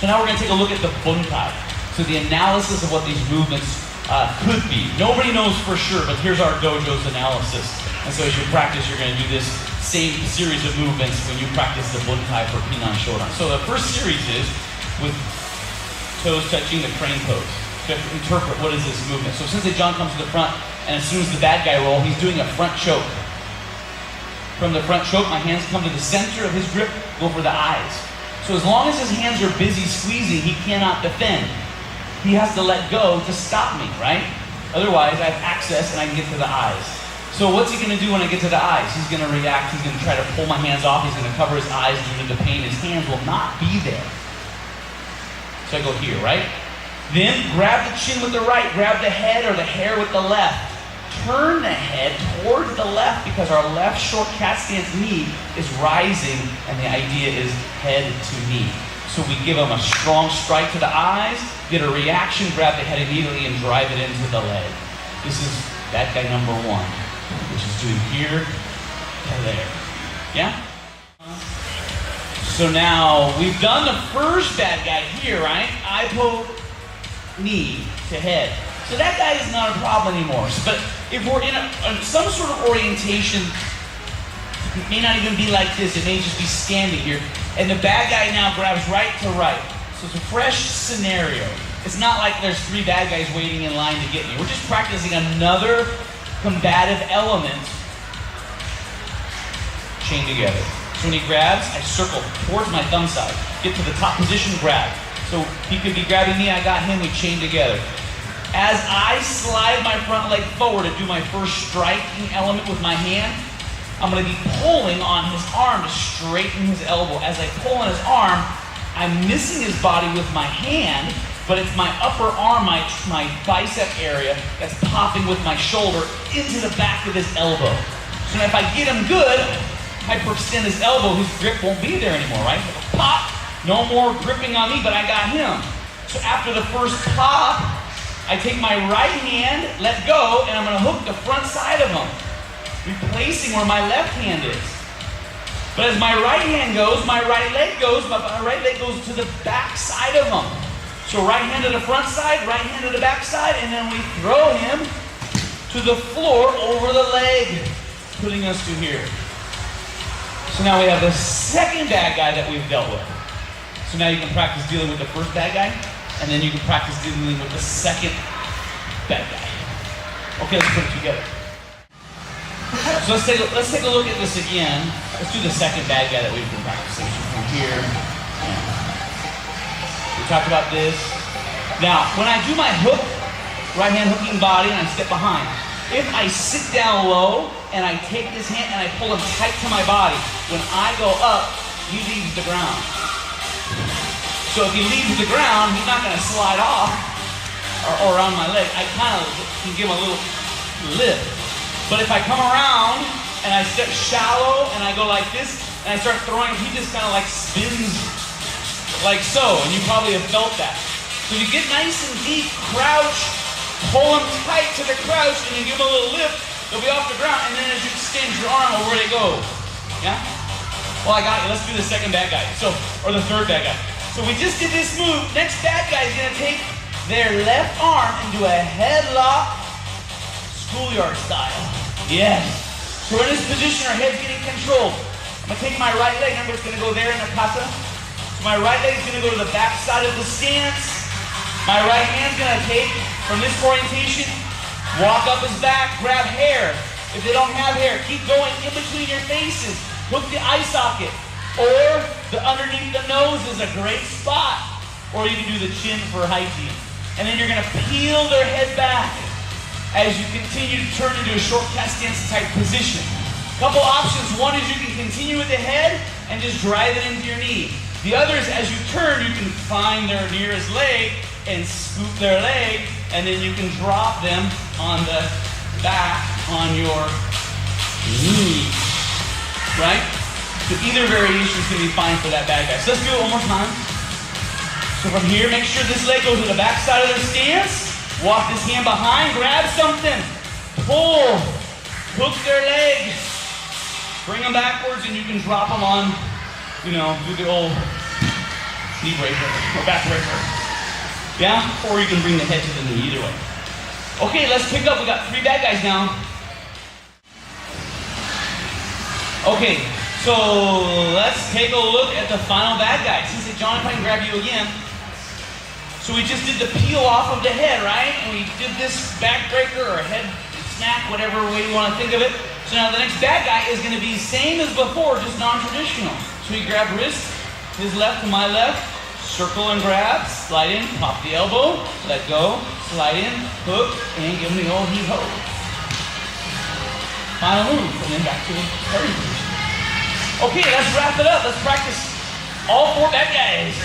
So now we're going to take a look at the Bunkai. So the analysis of what these movements could be. Nobody knows for sure, but here's our dojo's analysis. And so as you practice, you're going to do this same series of movements when you practice the Bunkai for Pinan Shodan. So the first series is with toes touching the crane pose. You have to interpret what is this movement. So Sensei John comes to the front, and as soon as the bad guy roll, he's doing a front choke. From the front choke, my hands come to the center of his grip, go for the eyes. So as long as his hands are busy squeezing, he cannot defend. He has to let go to stop me, right? Otherwise, I have access and I can get to the eyes. So what's he going to do when I get to the eyes? He's going to react. He's going to try to pull my hands off. He's going to cover his eyes due to the pain. His hands will not be there. So I go here, right? Then grab the chin with the right. Grab the head or the hair with the left. Turn the head towards the left because our left short cat stance knee is rising and the idea is head to knee. So we give him a strong strike to the eyes, get a reaction, grab the head immediately and drive it into the leg. This is bad guy number one, which is doing here to there. Yeah? So now we've done the first bad guy here, right? Eye poke, knee to head. So that guy is not a problem anymore. But if we're in some sort of orientation, it may not even be like this. It may just be standing here. And the bad guy now grabs right to right. So it's a fresh scenario. It's not like there's three bad guys waiting in line to get me. We're just practicing another combative element chained together. So when he grabs, I circle towards my thumb side. Get to the top position, grab. So he could be grabbing me, I got him, we chain together. As I slide my front leg forward to do my first striking element with my hand, I'm going to be pulling on his arm to straighten his elbow. As I pull on his arm, I'm missing his body with my hand, but it's my upper arm, my bicep area, that's popping with my shoulder into the back of his elbow. So if I get him good, hyperextend his elbow, his grip won't be there anymore, right? Pop, no more gripping on me, but I got him. So after the first pop, I take my right hand, let go, and I'm going to hook the front side of him, replacing where my left hand is. But as my right hand goes, my right leg goes to the back side of him. So right hand to the front side, right hand to the back side, and then we throw him to the floor over the leg, putting us to here. So now we have the second bad guy that we've dealt with. So now you can practice dealing with the first bad guy, and then you can practice dealing with the second bad guy. Okay, let's put it together. So let's take a look at this again. Let's do the second bad guy that we've been practicing from here. We talked about this. Now, when I do my hook, right hand hooking body, and I step behind, if I sit down low and I take this hand and I pull him tight to my body, when I go up, he leaves the ground. So if he leaves the ground, he's not going to slide off or around my leg. I kind of can give him a little lift. But if I come around and I step shallow and I go like this and I start throwing, he just kind of like spins like so. And you probably have felt that. So you get nice and deep, crouch, pull him tight to the crouch, and you give him a little lift, they'll be off the ground. And then as you extend your arm over, they go. Yeah? Well, I got you. Let's do the second bad guy. Or the third bad guy. So we just did this move. Next bad guy is going to take their left arm and do a headlock, schoolyard style. Yes. So we're in this position, our head's getting controlled. I'm going to take my right leg. Remember, it's going to go there in the kata. So my right leg is going to go to the back side of the stance. My right hand's going to take, from this orientation, walk up his back, grab hair. If they don't have hair, keep going in between your faces. Hook the eye socket. Or the underneath the nose is a great spot. Or you can do the chin for hygiene. And then you're going to peel their head back as you continue to turn into a short cat stance type position. Couple options. One is you can continue with the head and just drive it into your knee. The other is as you turn, you can find their nearest leg and scoop their leg, and then you can drop them on the back on your knee. Right? So either variation is going to be fine for that bad guy. So let's do it one more time. So from here, make sure this leg goes to the back side of their stance. Walk this hand behind, grab something. Pull, hook their leg. Bring them backwards and you can drop them on, do the old knee breaker or back breaker. Yeah? Or you can bring the head to the knee, either way. Okay, let's pick up. We got 3 bad guys now. Okay, so let's take a look at the final bad guy. He said, John, if I can grab you again. So we just did the peel off of the head, right? And we did this back breaker or head snack, whatever way you want to think of it. So now the next bad guy is going to be the same as before, just non-traditional. So we grab wrist, his left to my left, circle and grab, slide in, pop the elbow, let go, slide in, hook, and give him the old heave ho. Final move, and then back to the party position. Okay, let's wrap it up. Let's practice all 4 bad guys.